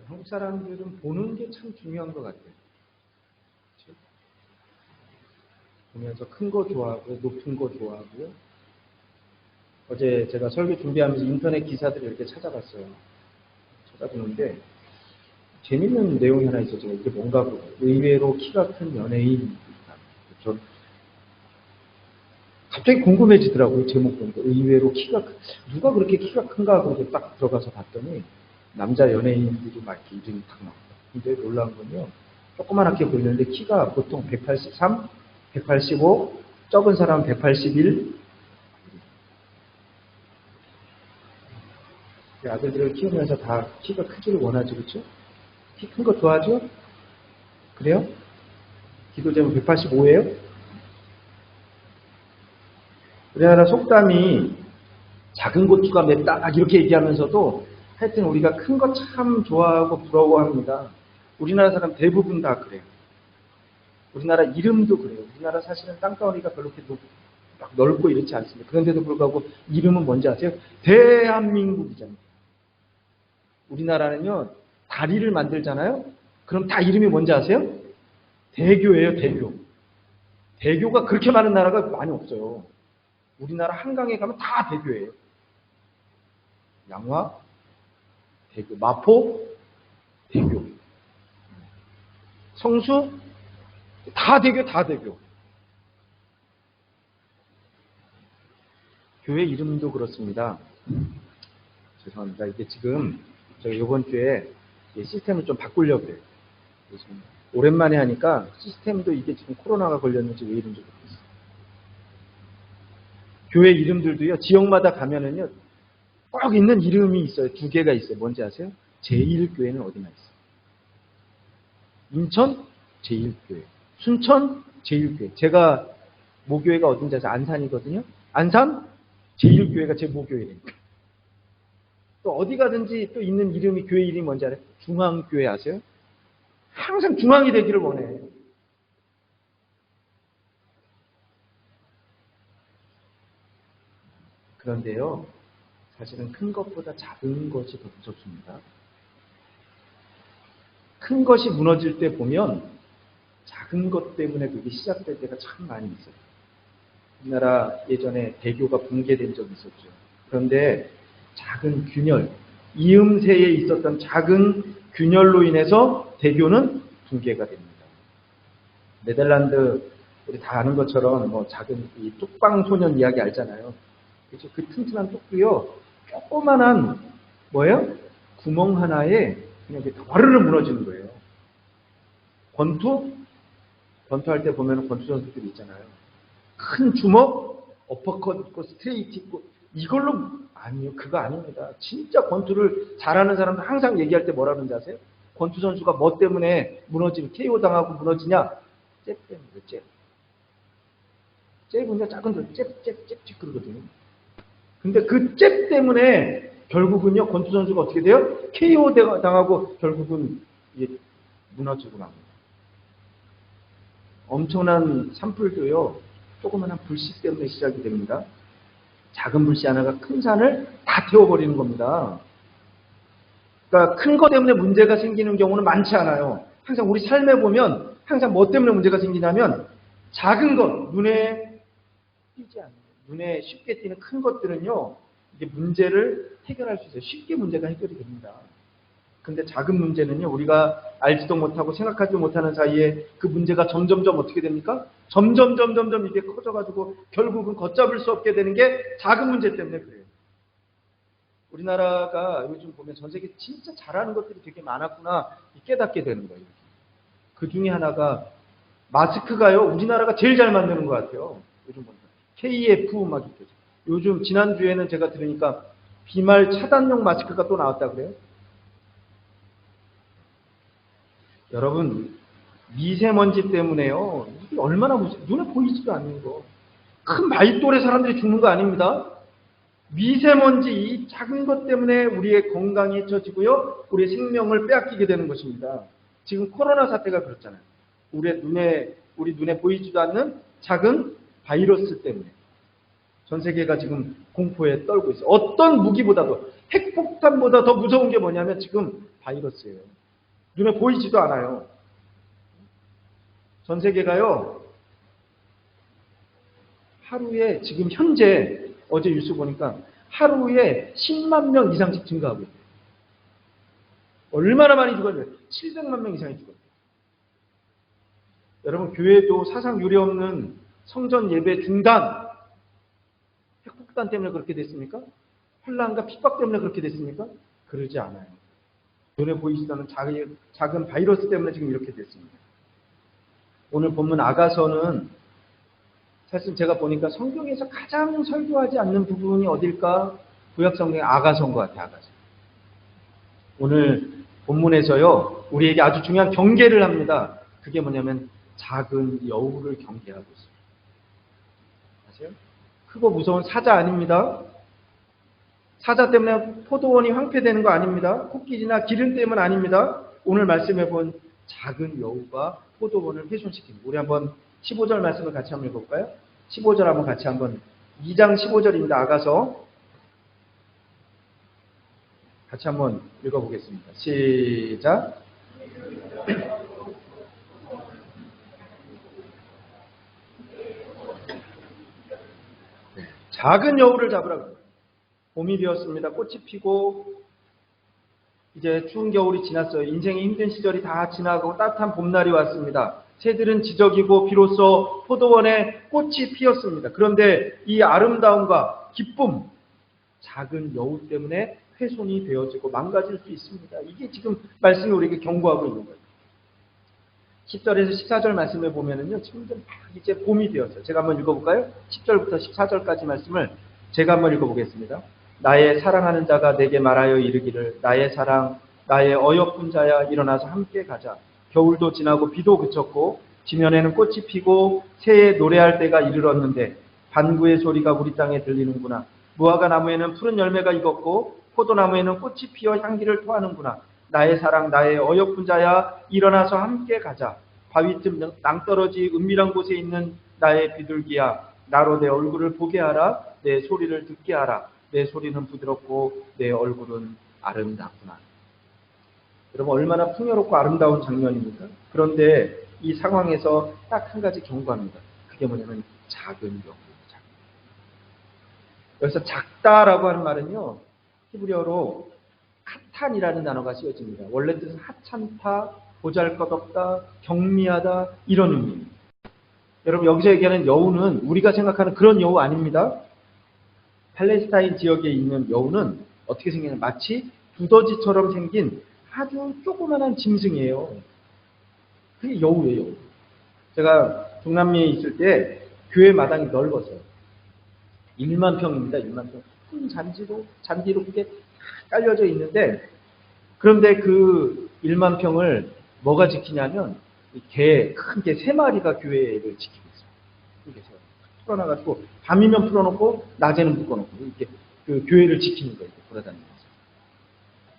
한국 사람들은 보는 게 참 중요한 것 같아요. 그렇죠? 보면서 큰 거 좋아하고요, 높은 거 좋아하고요. 어제 제가 설교 준비하면서 인터넷 기사들을 이렇게 찾아봤어요. 찾아보는데 재밌는 내용이 하나 있었어요. 이게 뭔가 의외로 키가 큰 연예인. 저 갑자기 궁금해지더라고요. 제목 보니까 의외로 누가 그렇게 키가 큰가 하고 딱 들어가서 봤더니 남자 연예인들이 막 이렇게 이름이 딱 나왔어요. 근데 놀라운 건요. 조그만하게 보이는데 키가 보통 183, 185, 적은 사람은 181. 아들들을 키우면서 다 키가 크기를 원하지, 그렇죠? 키 큰 거 좋아하죠? 그래요? 기도 제목 185예요? 우리나라 속담이 작은 고추가 맵다 이렇게 얘기하면서도 하여튼 우리가 큰 거 참 좋아하고 부러워합니다. 우리나라 사람 대부분 다 그래요. 우리나라 이름도 그래요. 우리나라 사실은 땅덩어리가 별로 이렇게 막 넓고 이렇지 않습니다. 그런데도 불구하고 이름은 뭔지 아세요? 대한민국이잖아요. 우리나라는요, 다리를 만들잖아요? 그럼 다 이름이 뭔지 아세요? 대교예요, 대교. 대교가 그렇게 많은 나라가 많이 없어요. 우리나라 한강에 가면 다 대교예요. 양화, 대교. 마포, 대교. 성수, 다 대교, 다 대교. 교회 이름도 그렇습니다. 죄송합니다. 이게 지금 저희 이번 주에 시스템을 좀 바꾸려고 해요. 오랜만에 하니까 시스템도 이게 지금 코로나가 걸렸는지 왜 이런지 모르겠어요. 교회 이름들도요, 지역마다 가면은요, 꼭 있는 이름이 있어요. 2개가 있어요. 뭔지 아세요? 제1교회는 어디나 있어요. 인천 제1교회, 순천 제1교회. 제가 모교회가 어딘지 아세요? 안산이거든요. 안산 제1교회가 제 모교회니까. 또 어디 가든지 또 있는 이름이 교회 이름이 뭔지 알아요? 중앙교회 아세요? 항상 중앙이 되기를 원해. 그런데요, 사실은 큰 것보다 작은 것이 더 무섭습니다. 큰 것이 무너질 때 보면 작은 것 때문에 그게 시작될 때가 참 많이 있어요. 우리나라 예전에 대교가 붕괴된 적이 있었죠. 그런데 작은 균열, 이음새에 있었던 작은 균열로 인해서 대교는 붕괴가 됩니다. 네덜란드 우리 다 아는 것처럼 뭐 작은 이 뚝방 소년 이야기 알잖아요. 그렇죠? 그 튼튼한 뚝도요, 조그만한 뭐예요? 구멍 하나에 그냥 이렇게 와르르 무너지는 거예요. 권투할 때 보면 권투 선수들이 있잖아요. 큰 주먹, 어퍼컷 있고 스트레이트 있고 이걸로 아니요, 그거 아닙니다. 진짜 권투를 잘하는 사람들 항상 얘기할 때 뭐라 그러는지 아세요? 권투 선수가 뭐 때문에 무너지면 KO 당하고 무너지냐? 잽 때문에 잽. 잽은 작은 잽 그러거든요. 근데 그 잽 때문에 결국은요, 권투 선수가 어떻게 돼요? KO 당하고 결국은 이게 무너지고 납니다. 엄청난 산불도요, 조그마한 불씨 때문에 시작이 됩니다. 작은 불씨 하나가 큰 산을 다 태워버리는 겁니다. 그러니까 큰 것 때문에 문제가 생기는 경우는 많지 않아요. 항상 우리 삶에 보면 항상 뭐 때문에 문제가 생기냐면 작은 것, 눈에 띄지 않는 것, 눈에 쉽게 띄는 큰 것들은요, 이게 문제를 해결할 수 있어요. 쉽게 문제가 해결이 됩니다. 근데 작은 문제는요, 우리가 알지도 못하고 생각하지도 못하는 사이에 그 문제가 점점점 어떻게 됩니까? 점점 이게 커져가지고 결국은 걷잡을 수 없게 되는 게 작은 문제 때문에 그래요. 우리나라가 요즘 보면 전 세계 진짜 잘하는 것들이 되게 많았구나 깨닫게 되는 거예요. 그 중에 하나가 마스크가요, 우리나라가 제일 잘 만드는 것 같아요. 요즘 보니까 KF 막 있죠. 요즘 지난주에는 제가 들으니까 비말 차단용 마스크가 또 나왔다 그래요. 여러분, 미세먼지 때문에요, 이게 얼마나 눈에 보이지도 않는 거. 큰 말도의 사람들이 죽는 거 아닙니다. 미세먼지, 이 작은 것 때문에 우리의 건강이 해쳐지고요, 우리의 생명을 빼앗기게 되는 것입니다. 지금 코로나 사태가 그렇잖아요. 우리 눈에 보이지도 않는 작은 바이러스 때문에. 전 세계가 지금 공포에 떨고 있어요. 어떤 무기보다도, 핵폭탄보다 더 무서운 게 뭐냐면 지금 바이러스예요. 눈에 보이지도 않아요. 전 세계가요, 하루에 지금 현재 어제 뉴스 보니까 하루에 10만 명 이상씩 증가하고 있어요. 얼마나 많이 죽었어요? 700만 명 이상이 죽었어요. 여러분, 교회도 사상 유례 없는 성전 예배 중단, 핵폭탄 때문에 그렇게 됐습니까? 혼란과 핍박 때문에 그렇게 됐습니까? 그러지 않아요. 눈에 보이지도 않는 작은 바이러스 때문에 지금 이렇게 됐습니다. 오늘 본문 아가서는 사실 제가 보니까 성경에서 가장 설교하지 않는 부분이 어딜까? 구약 성경의 아가서인 것 같아요. 아가서. 오늘 본문에서요, 우리에게 아주 중요한 경계를 합니다. 그게 뭐냐면 작은 여우를 경계하고 있습니다. 아세요? 크고 무서운 사자 아닙니다. 사자 때문에 포도원이 황폐되는 거 아닙니다. 코끼리나 기름 때문 아닙니다. 오늘 말씀해 본 작은 여우가 포도원을 훼손시킵니다. 우리 한번 15절 말씀을 같이 한번 읽어볼까요? 15절 한번 같이 한번, 2장 15절입니다. 아가서 같이 한번 읽어보겠습니다. 시작. 작은 여우를 잡으라고. 봄이 되었습니다. 꽃이 피고 이제 추운 겨울이 지났어요. 인생의 힘든 시절이 다 지나가고 따뜻한 봄날이 왔습니다. 새들은 지저귀고 비로소 포도원에 꽃이 피었습니다. 그런데 이 아름다움과 기쁨, 작은 여우 때문에 훼손이 되어지고 망가질 수 있습니다. 이게 지금 말씀이 우리에게 경고하고 있는 거예요. 10절에서 14절 말씀을 보면은요, 지금 이제 봄이 되었어요. 제가 한번 읽어볼까요? 10절부터 14절까지 말씀을 제가 한번 읽어보겠습니다. 나의 사랑하는 자가 내게 말하여 이르기를, 나의 사랑, 나의 어여쁜 자야, 일어나서 함께 가자. 겨울도 지나고 비도 그쳤고 지면에는 꽃이 피고 새에 노래할 때가 이르렀는데 반구의 소리가 우리 땅에 들리는구나. 무화과 나무에는 푸른 열매가 익었고 포도나무에는 꽃이 피어 향기를 토하는구나. 나의 사랑, 나의 어여쁜 자야, 일어나서 함께 가자. 바위틈 낭떠러지 은밀한 곳에 있는 나의 비둘기야, 나로 내 얼굴을 보게 하라. 내 소리를 듣게 하라. 내 소리는 부드럽고 내 얼굴은 아름답구나. 여러분, 얼마나 풍요롭고 아름다운 장면입니까? 그런데 이 상황에서 딱 한 가지 경고합니다. 그게 뭐냐면 작은 여우입니다. 여기서 작다라고 하는 말은요, 히브리어로 카탄이라는 단어가 쓰여집니다. 원래 뜻은 하찮다, 보잘것없다, 경미하다, 이런 의미입니다. 여러분, 여기서 얘기하는 여우는 우리가 생각하는 그런 여우 아닙니다. 팔레스타인 지역에 있는 여우는 어떻게 생기냐, 마치 두더지처럼 생긴 아주 조그만한 짐승이에요. 그게 여우예요. 여우. 제가 중남미에 있을 때 교회 마당이 넓었어요. 1만 평입니다. 1만 평. 큰 잔디로 그게 깔려져 있는데, 그런데 그 1만 평을 뭐가 지키냐면 큰 개 3마리가 교회를 지키고 있어요. 이렇게 풀어놔가지고 밤이면 풀어놓고 낮에는 묶어놓고 이렇게 그 교회를 지키는 거예요. 돌아다니면서.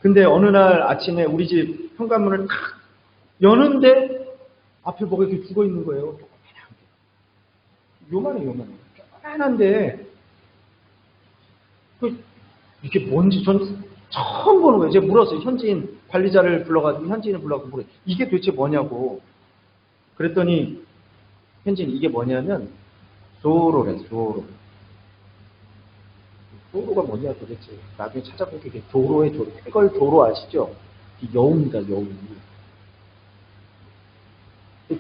근데 어느 날 아침에 우리 집 현관문을 탁 여는데 앞에 뭐가 이렇게 죽어 있는 거예요. 요만해. 조그만한데 이게 뭔지 전 처음 보는 거예요. 제가 물었어요. 현지인 관리자를 불러가지고 현지인을 불러가지고 물어요. 이게 도대체 뭐냐고. 그랬더니 현지인 이게 뭐냐면 조로래. 조로가 뭐냐 도대체. 나중에 찾아보니까 이게 조로의 조로. 해걸 조로 아시죠? 여우입니다. 여우.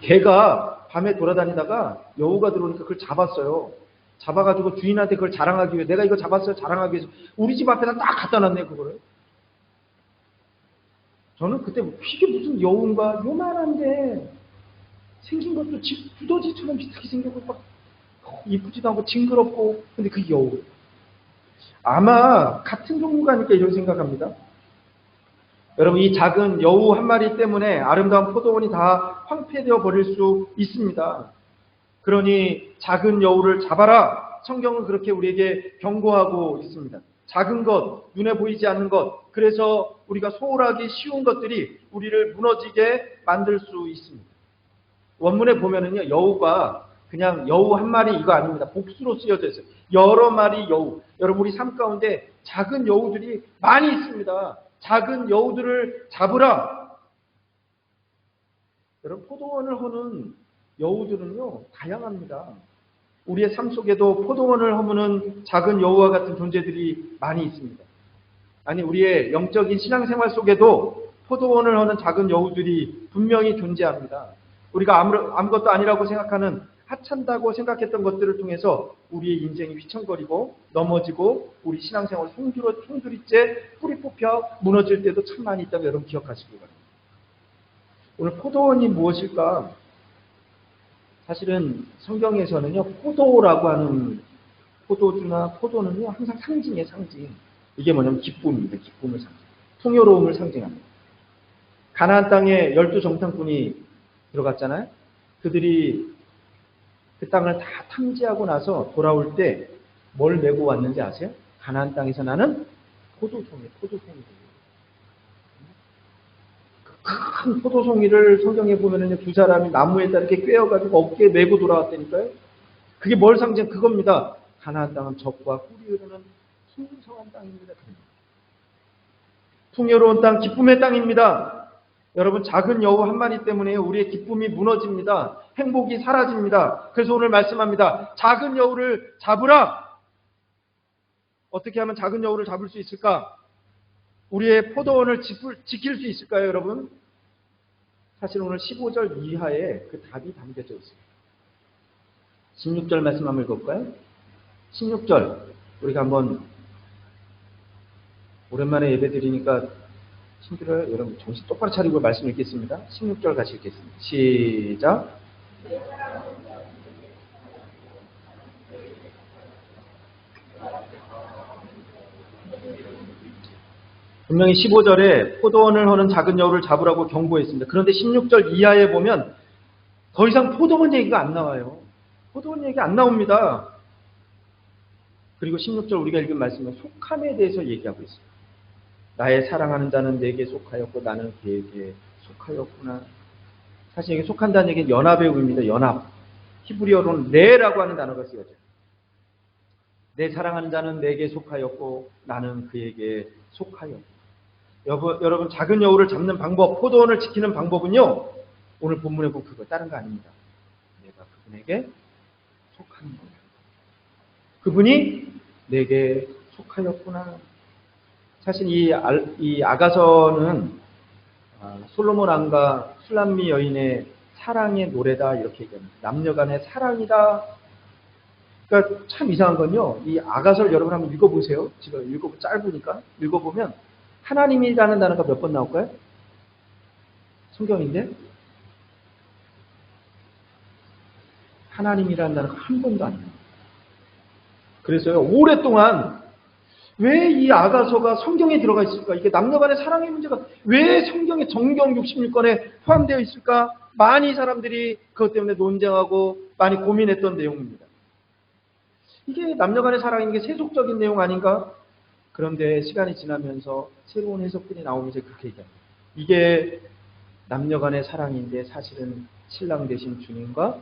개가 밤에 돌아다니다가 여우가 들어오니까 그걸 잡았어요. 잡아가지고 주인한테 그걸 자랑하기 위해, 내가 이거 잡았어요 자랑하기 위해서 우리 집 앞에다 딱 갖다 놨네 그거를. 저는 그때 이게 무슨 여우인가, 요만한데 생긴 것도 두더지처럼 비슷하게 생겼고 막 이쁘지도 않고 징그럽고, 근데 그게 여우. 아마 같은 종류가 아닐까 이런 생각합니다. 여러분, 이 작은 여우 한 마리 때문에 아름다운 포도원이 다 황폐되어 버릴 수 있습니다. 그러니 작은 여우를 잡아라. 성경은 그렇게 우리에게 경고하고 있습니다. 작은 것, 눈에 보이지 않는 것, 그래서 우리가 소홀하기 쉬운 것들이 우리를 무너지게 만들 수 있습니다. 원문에 보면은요, 여우가 그냥 여우 한 마리 이거 아닙니다. 복수로 쓰여져 있어요. 여러 마리 여우. 여러분 우리 삶 가운데 작은 여우들이 많이 있습니다. 작은 여우들을 잡으라. 여러분 포도원을 허는 여우들은요 다양합니다. 우리의 삶 속에도 포도원을 허무는 작은 여우와 같은 존재들이 많이 있습니다. 아니 우리의 영적인 신앙생활 속에도 포도원을 허는 작은 여우들이 분명히 존재합니다. 우리가 아무것도 아니라고 생각하는 하찮다고 생각했던 것들을 통해서 우리의 인생이 휘청거리고 넘어지고 우리 송두리째 뿌리 뽑혀 무너질 때도 참 많이 있다고 여러분 기억하시기 바랍니다. 오늘 포도원이 무엇일까? 사실은 성경에서는요 포도라고 하는 포도주나 포도는요 항상 상징이에요. 상징. 이게 뭐냐면 기쁨입니다. 기쁨을 상징. 풍요로움을 상징합니다. 가나안 땅에 12정탐꾼이 들어갔잖아요. 그들이 그 땅을 다 탐지하고 나서 돌아올 때 뭘 메고 왔는지 아세요? 가나안 땅에서 나는 포도송이. 큰 포도송이를 성경에 보면은 두 사람이 나무에다 이렇게 꿰어가지고 어깨에 메고 돌아왔다니까요. 그게 뭘 상징? 그겁니다. 가나안 땅은 젖과 꿀이 흐르는 풍성한 땅입니다. 풍요로운 땅, 기쁨의 땅입니다. 여러분 작은 여우 한 마리 때문에 우리의 기쁨이 무너집니다. 행복이 사라집니다. 그래서 오늘 말씀합니다. 작은 여우를 잡으라. 어떻게 하면 작은 여우를 잡을 수 있을까? 우리의 포도원을 지킬 수 있을까요, 여러분? 사실 오늘 15절 이하에 그 답이 담겨져 있습니다. 16절 말씀 한번 읽어볼까요? 16절 우리가 한번 오랜만에 예배 드리니까 힘들어요. 여러분 정신 똑바로 차리고 말씀 읽겠습니다. 16절 같이 읽겠습니다. 시작. 분명히 15절에 포도원을 허는 작은 여우를 잡으라고 경고했습니다. 그런데 16절 이하에 보면 더 이상 포도원 얘기가 안 나와요. 포도원 얘기 안 나옵니다. 그리고 16절 우리가 읽은 말씀은 속함에 대해서 얘기하고 있어요. 나의 사랑하는 자는 내게 속하였고 나는 그에게 속하였구나. 사실 이게 속한다는 얘기는 연합의 의미입니다. 연합. 히브리어로는 레라고 하는 단어가 쓰여져요. 내 사랑하는 자는 내게 속하였고 나는 그에게 속하였고. 여러분 작은 여우를 잡는 방법, 포도원을 지키는 방법은요. 오늘 본문에 보면 그거 다른 거 아닙니다. 내가 그분에게 속하는 거예요. 그분이 내게 속하였구나. 사실 이 아가서는 솔로몬 왕과 술람미 여인의 사랑의 노래다 이렇게 얘기합니다. 남녀간의 사랑이다. 그러니까 참 이상한 건요. 이 아가서를 여러분 한번 읽어보세요. 지금 짧으니까 읽어보면 하나님이라는 단어가 몇 번 나올까요? 성경인데 하나님이라는 단어가 한 번도 안 나와요. 그래서요 오랫동안 왜 이 아가서가 성경에 들어가 있을까? 이게 남녀간의 사랑의 문제가 왜 성경에 정경 66권에 포함되어 있을까? 많이 사람들이 그것 때문에 논쟁하고 많이 고민했던 내용입니다. 이게 남녀간의 사랑인 게 세속적인 내용 아닌가? 그런데 시간이 지나면서 새로운 해석들이 나오면서 그렇게 얘기합니다. 이게 남녀간의 사랑인데 사실은 신랑 되신 주님과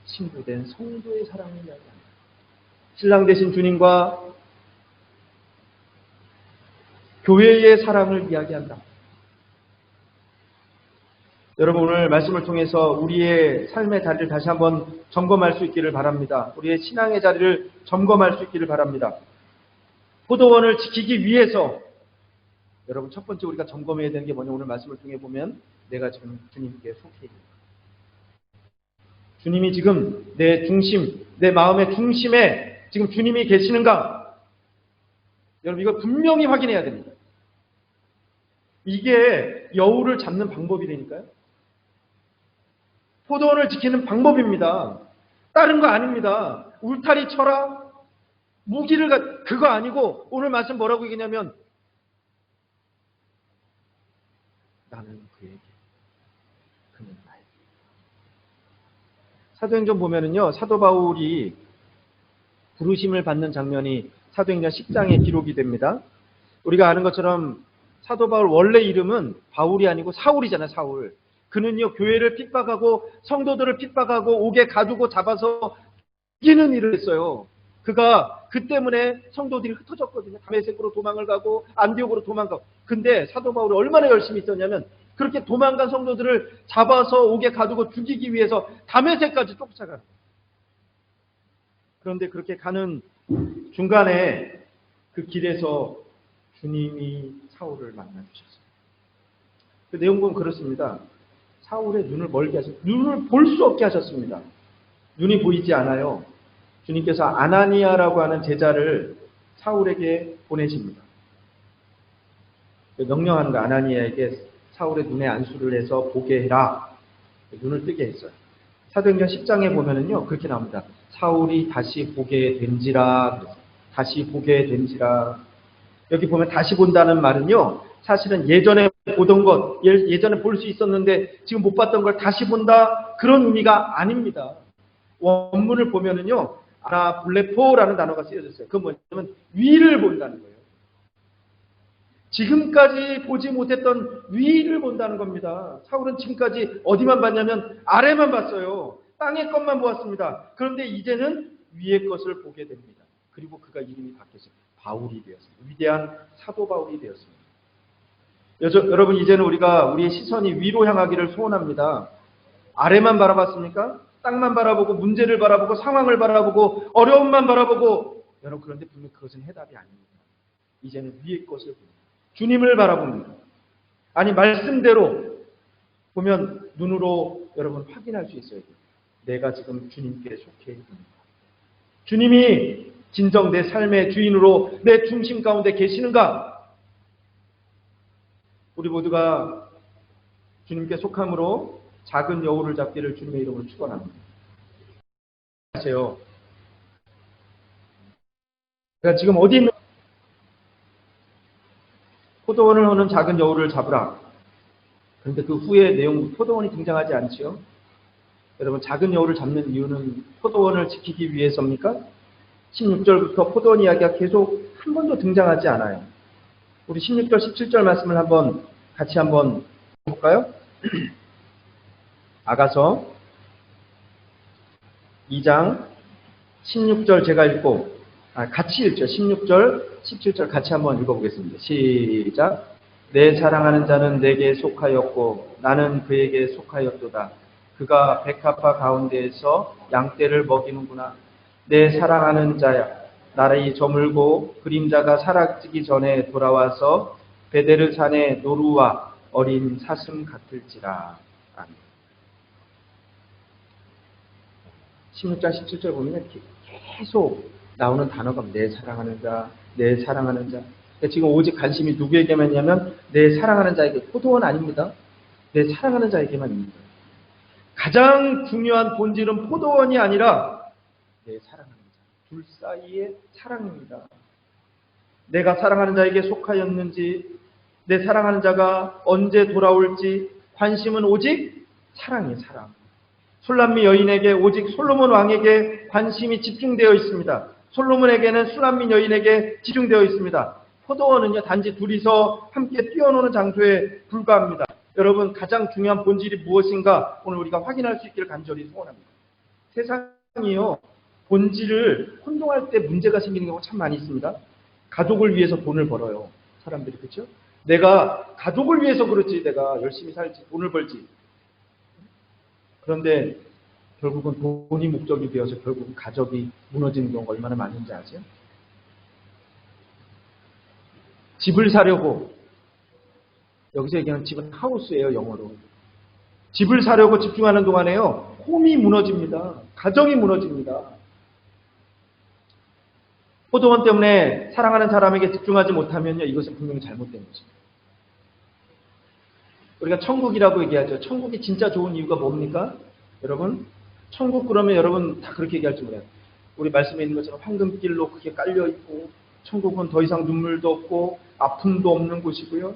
신부된 성도의 사랑을 이야기합니다. 신랑 되신 주님과 교회의 사랑을 이야기한다. 여러분 오늘 말씀을 통해서 우리의 삶의 자리를 다시 한번 점검할 수 있기를 바랍니다. 우리의 신앙의 자리를 점검할 수 있기를 바랍니다. 포도원을 지키기 위해서 여러분 첫 번째 우리가 점검해야 되는 게 뭐냐 오늘 말씀을 통해 보면 내가 지금 주님께 속해 있는 주님이 지금 내 중심, 내 마음의 중심에 지금 주님이 계시는가? 여러분 이거 분명히 확인해야 됩니다. 이게 여우를 잡는 방법이라니까요. 포도원을 지키는 방법입니다. 다른 거 아닙니다. 울타리 쳐라. 무기를 그거 아니고 오늘 말씀 뭐라고 얘기냐면 나는 그에게 그는 나에게. 사도행전 보면은요 사도 바울이 부르심을 받는 장면이 사도행전 10장에 기록이 됩니다. 우리가 아는 것처럼 사도 바울 원래 이름은 바울이 아니고 사울이잖아요. 사울. 그는요, 교회를 핍박하고 성도들을 핍박하고 옥에 가두고 잡아서 죽이는 일을 했어요. 그가 그 때문에 성도들이 흩어졌거든요. 다메섹으로 도망을 가고 안디옥으로 도망가고. 근데 사도 바울이 얼마나 열심히 있었냐면 그렇게 도망간 성도들을 잡아서 옥에 가두고 죽이기 위해서 다메섹까지 쫓아가요. 그런데 그렇게 가는 중간에 그 길에서 주님이 사울을 만나주셨어요. 그 내용 보면 그렇습니다. 사울의 눈을 멀게 하셨어요. 눈을 볼 수 없게 하셨습니다. 눈이 보이지 않아요. 주님께서 아나니아라고 하는 제자를 사울에게 보내십니다. 명령하는 거, 아나니아에게 사울의 눈에 안수를 해서 보게 해라. 눈을 뜨게 했어요. 사도행전 10장에 보면은요, 그렇게 나옵니다. 사울이 다시 보게 된지라. 다시 보게 된지라. 여기 보면 다시 본다는 말은요, 사실은 예전에 보던 것, 예전에 볼 수 있었는데 지금 못 봤던 걸 다시 본다, 그런 의미가 아닙니다. 원문을 보면은요, 아나블레포라는 단어가 쓰여졌어요. 그건 뭐냐면 위를 본다는 거예요. 지금까지 보지 못했던 위를 본다는 겁니다. 사울은 지금까지 어디만 봤냐면 아래만 봤어요. 땅의 것만 보았습니다. 그런데 이제는 위의 것을 보게 됩니다. 그리고 그가 이름이 바뀌었어요. 바울이 되었습니다. 위대한 사도 바울이 되었습니다. 여러분, 이제는 우리가 우리의 시선이 위로 향하기를 소원합니다. 아래만 바라봤습니까? 땅만 바라보고 문제를 바라보고 상황을 바라보고 어려움만 바라보고, 여러분, 그런데 분명 그것은 해답이 아닙니다. 이제는 위의 것을 봅니다. 주님을 바라봅니다. 아니, 말씀대로 보면 눈으로 여러분 확인할 수 있어야 돼요. 내가 지금 주님께 속해 있는가. 주님이 진정 내 삶의 주인으로 내 중심 가운데 계시는가? 우리 모두가 주님께 속함으로 작은 여우를 잡기를 주님의 이름으로 축원합니다. 하세요. 내가 지금 어디 있는 포도원을 오는 작은 여우를 잡으라. 그런데 그 후에 내용, 포도원이 등장하지 않지요. 여러분, 작은 여우를 잡는 이유는 포도원을 지키기 위해서입니까? 16절부터 포도원 이야기가 계속 한 번도 등장하지 않아요. 우리 16절, 17절 말씀을 같이 한번 볼까요? 아가서 2장 16절 제가 읽고, 같이 읽죠. 16절, 17절 같이 한번 읽어보겠습니다. 시작. 내 사랑하는 자는 내게 속하였고 나는 그에게 속하였도다. 그가 백합화 가운데에서 양떼를 먹이는구나. 내 사랑하는 자야, 날이 저물고 그림자가 사라지기 전에 돌아와서 베데르 산의 노루와 어린 사슴 같을지라. 16장 17절 보면 계속 나오는 단어가 내 사랑하는 자, 내 사랑하는 자. 지금 오직 관심이 누구에게만 있냐면 내 사랑하는 자에게, 포도원 아닙니다. 내 사랑하는 자에게만 있는 거예요. 가장 중요한 본질은 포도원이 아니라 내 사랑하는 자, 둘 사이의 사랑입니다. 내가 사랑하는 자에게 속하였는지, 내 사랑하는 자가 언제 돌아올지 관심은 오직 사랑이에요. 사랑. 술람미 여인에게, 오직 솔로몬 왕에게 관심이 집중되어 있습니다. 솔로몬에게는 수람미 여인에게 집중되어 있습니다. 포도원은요, 단지 둘이서 함께 뛰어노는 장소에 불과합니다. 여러분, 가장 중요한 본질이 무엇인가 오늘 우리가 확인할 수 있기를 간절히 소원합니다. 세상이요, 본질을 혼동할 때 문제가 생기는 경우가 참 많이 있습니다. 가족을 위해서 돈을 벌어요, 사람들이. 그렇죠? 내가 가족을 위해서 그렇지, 내가 열심히 살지, 돈을 벌지. 그런데 결국은 돈이 목적이 되어서 결국은 가족이 무너지는 경우가 얼마나 많은지 아세요? 집을 사려고, 여기서 얘기하는 집은 하우스예요, 영어로. 집을 사려고 집중하는 동안에요, 홈이 무너집니다. 가정이 무너집니다. 포도원 때문에 사랑하는 사람에게 집중하지 못하면요, 이것은 분명히 잘못된 것입니다. 우리가 천국이라고 얘기하죠. 천국이 진짜 좋은 이유가 뭡니까? 여러분, 천국 그러면 여러분 다 그렇게 얘기할 줄 몰라요. 우리 말씀에 있는 것처럼 황금길로 그게 깔려있고, 천국은 더 이상 눈물도 없고 아픔도 없는 곳이고요.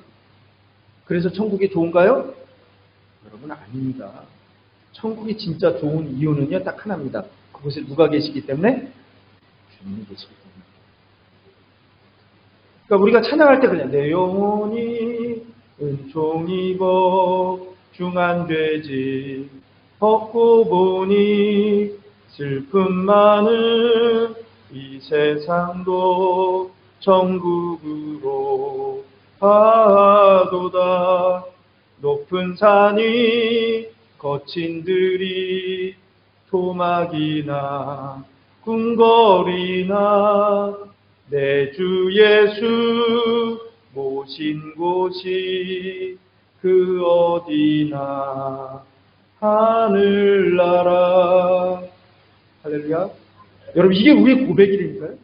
그래서 천국이 좋은가요? 여러분, 아닙니다. 천국이 진짜 좋은 이유는요, 딱 하나입니다. 그곳에 누가 계시기 때문에? 주님이 계시기 때문에. 그러니까 우리가 찬양할 때 그냥 내 영혼이 은총 입어 중한돼지 벗고 보니 슬픔 많은 이 세상도 천국으로 가도다. 높은 산이 거친 들이 토막이나 궁궐이나 내 주 예수 모신 곳이 그 어디나 하늘나라. 할렐루야. 여러분, 이게 우리의 고백이니까요.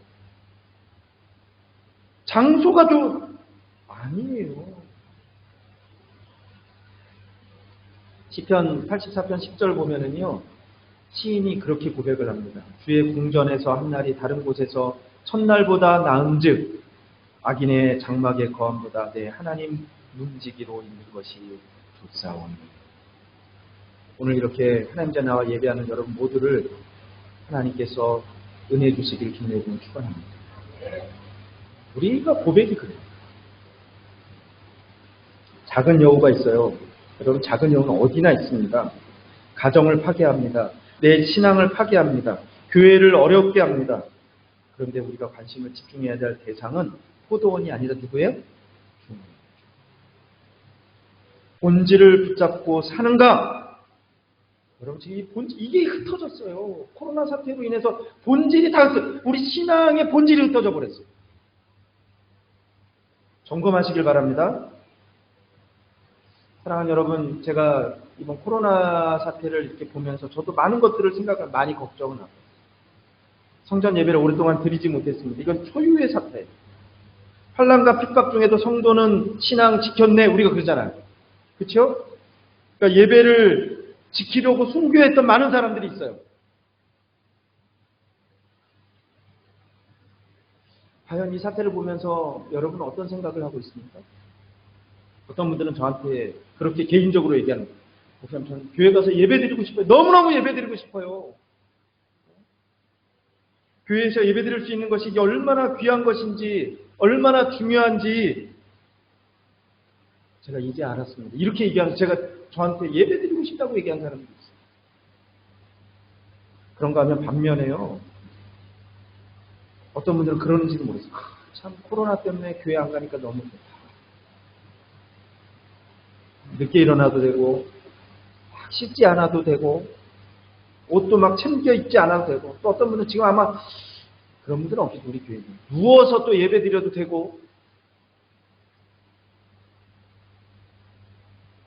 장소가 좀 아니에요. 시편 84편 10절 보면은요, 시인이 그렇게 고백을 합니다. 주의 궁전에서 한날이 다른 곳에서 첫날보다 나은즉 악인의 장막의 거함보다 내 하나님 문지기로 있는 것이 좋사오니. 오늘 이렇게 하나님께 나와 예배하는 여러분 모두를 하나님께서 은혜 주시길 기도해 축원합니다. 우리가 고백이 그래요. 작은 여우가 있어요. 여러분, 작은 여우는 어디나 있습니다. 가정을 파괴합니다. 내 신앙을 파괴합니다. 교회를 어렵게 합니다. 그런데 우리가 관심을 집중해야 될 대상은 포도원이 아니라 누구예요? 본질을 붙잡고 사는가? 여러분, 이게 흩어졌어요. 코로나 사태로 인해서 본질이 다 흩어졌어요. 우리 신앙의 본질이 흩어져 버렸어요. 점검하시길 바랍니다. 사랑하는 여러분, 제가 이번 코로나 사태를 이렇게 보면서 저도 많은 것들을 생각하고 많이 걱정을 하고, 성전 예배를 오랫동안 드리지 못했습니다. 이건 초유의 사태예요. 환난과 핍박 중에도 성도는 신앙 지켰네, 우리가 그러잖아요. 그렇죠? 그러니까 예배를 지키려고 순교했던 많은 사람들이 있어요. 과연 이 사태를 보면서 여러분은 어떤 생각을 하고 있습니까? 어떤 분들은 저한테 그렇게 개인적으로 얘기하는 거예요. 목사님, 저는 교회 가서 예배드리고 싶어요. 너무너무 예배드리고 싶어요. 교회에서 예배드릴 수 있는 것이 이게 얼마나 귀한 것인지, 얼마나 중요한지 제가 이제 알았습니다. 이렇게 얘기하면서 제가 저한테 예배드리고 싶다고 얘기한 사람들이 있어요. 그런가 하면 반면에요, 어떤 분들은 그러는지도 모르겠어요. 참 코로나 때문에 교회 안 가니까 너무 좋다. 늦게 일어나도 되고, 막 씻지 않아도 되고, 옷도 막 챙겨 입지 않아도 되고, 또 어떤 분은 지금 아마 그런 분들은 없겠죠. 우리 교회는 누워서 또 예배 드려도 되고.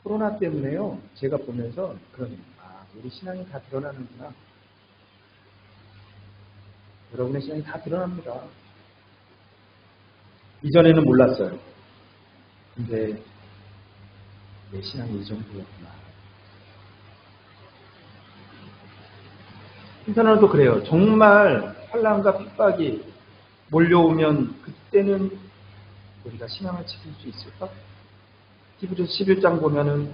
코로나 때문에요, 제가 보면서 우리 신앙이 다 드러나는구나. 여러분의 신앙이 다 드러납니다. 이전에는 몰랐어요. 근데 내 신앙이 이 정도였구나. 한편으로는 그래요. 정말 환난과 핍박이 몰려오면 그때는 우리가 신앙을 지킬 수 있을까? 히브리서 11장 보면은,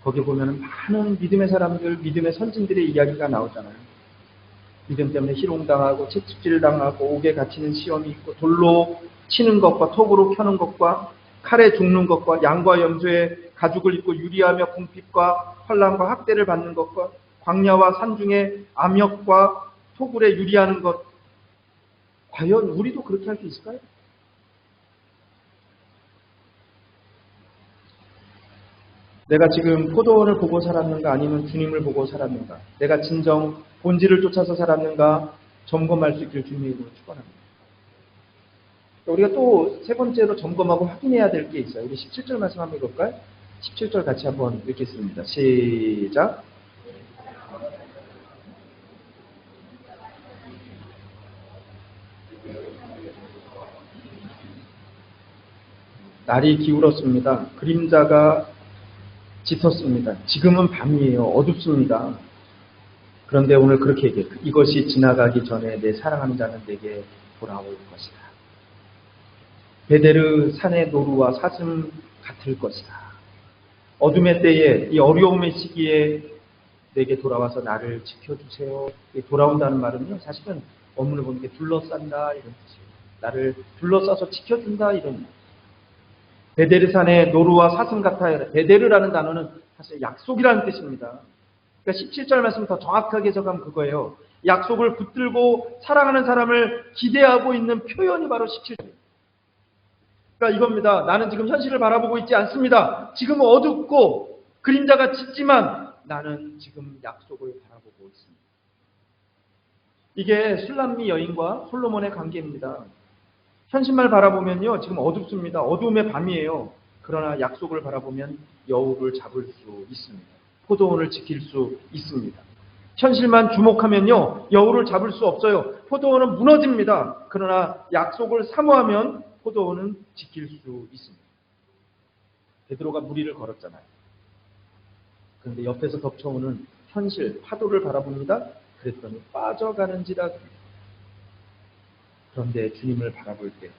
거기 보면은 많은 믿음의 사람들, 믿음의 선진들의 이야기가 나오잖아요. 믿음 때문에 희롱당하고 채찍질 당하고 옥에 갇히는 시험이 있고, 돌로 치는 것과 톱으로 켜는 것과 칼에 죽는 것과 양과 염소의 가죽을 입고 유리하며 궁핍과 환난과 학대를 받는 것과 광야와 산중에 암역과 토굴에 유리하는 것. 과연 우리도 그렇게 할 수 있을까요? 내가 지금 포도원을 보고 살았는가, 아니면 주님을 보고 살았는가? 내가 진정 본질을 쫓아서 살았는가? 점검할 수 있기를 주님의 이름으로 축원합니다. 우리가 또 세 번째로 점검하고 확인해야 될 게 있어요. 우리 17절 말씀 한번 읽을까요? 17절 같이 한번 읽겠습니다. 시작. 날이 기울었습니다. 그림자가 짙었습니다. 지금은 밤이에요. 어둡습니다. 그런데 오늘 그렇게 얘기해요. 이것이 지나가기 전에 내 사랑하는 자는 내게 돌아올 것이다. 베데르 산의 노루와 사슴 같을 것이다. 어둠의 때에, 이 어려움의 시기에 내게 돌아와서 나를 지켜주세요. 돌아온다는 말은요, 사실은 원문을 보니까 둘러싼다 이런 뜻이에요. 나를 둘러싸서 지켜준다 이런. 베데르산의 노루와 사슴 같아요. 베데르라는 단어는 사실 약속이라는 뜻입니다. 그러니까 17절 말씀 더 정확하게 해석하면 그거예요. 약속을 붙들고 사랑하는 사람을 기대하고 있는 표현이 바로 17절이에요. 그러니까 이겁니다. 나는 지금 현실을 바라보고 있지 않습니다. 지금 어둡고 그림자가 짙지만 나는 지금 약속을 바라보고 있습니다. 이게 술람미 여인과 솔로몬의 관계입니다. 현실만 바라보면요, 지금 어둡습니다. 어두움의 밤이에요. 그러나 약속을 바라보면 여우를 잡을 수 있습니다. 포도원을 지킬 수 있습니다. 현실만 주목하면요, 여우를 잡을 수 없어요. 포도원은 무너집니다. 그러나 약속을 사모하면 포도원은 지킬 수 있습니다. 베드로가 무리를 걸었잖아요. 그런데 옆에서 덮쳐오는 현실, 파도를 바라봅니다. 그랬더니 빠져가는지라. 그런데 주님을 바라볼 때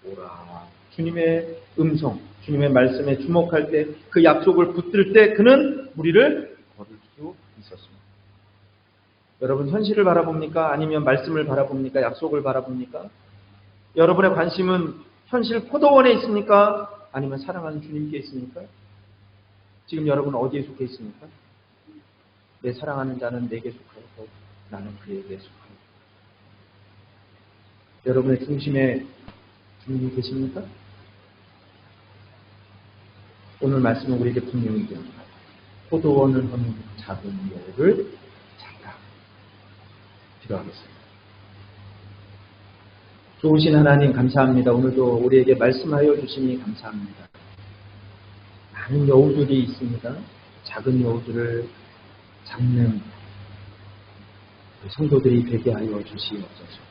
오라. 주님의 음성, 주님의 말씀에 주목할 때, 그 약속을 붙들 때 그는 무리를 걸을 수 있었습니다. 여러분 현실을 바라봅니까? 아니면 말씀을 바라봅니까? 약속을 바라봅니까? 여러분의 관심은 현실 포도원에 있습니까? 아니면 사랑하는 주님께 있습니까? 지금 여러분은 어디에 속해 있습니까? 내 사랑하는 자는 내게 속하고 나는 그에게 속하고. 여러분의 중심에 주님이 계십니까? 오늘 말씀은 우리에게 분명히 됩니다. 포도원을 허는 작은 여우를 잡라. 기도하겠습니다. 좋으신 하나님 감사합니다. 오늘도 우리에게 말씀하여 주시니 감사합니다. 많은 여우들이 있습니다. 작은 여우들을 잡는 성도들이 되게 하여 주시옵소서.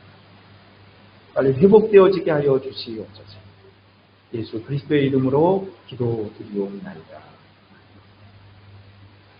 빨리 회복되어지게 하여 주시옵소서. 예수 그리스도의 이름으로 기도드리옵나이다.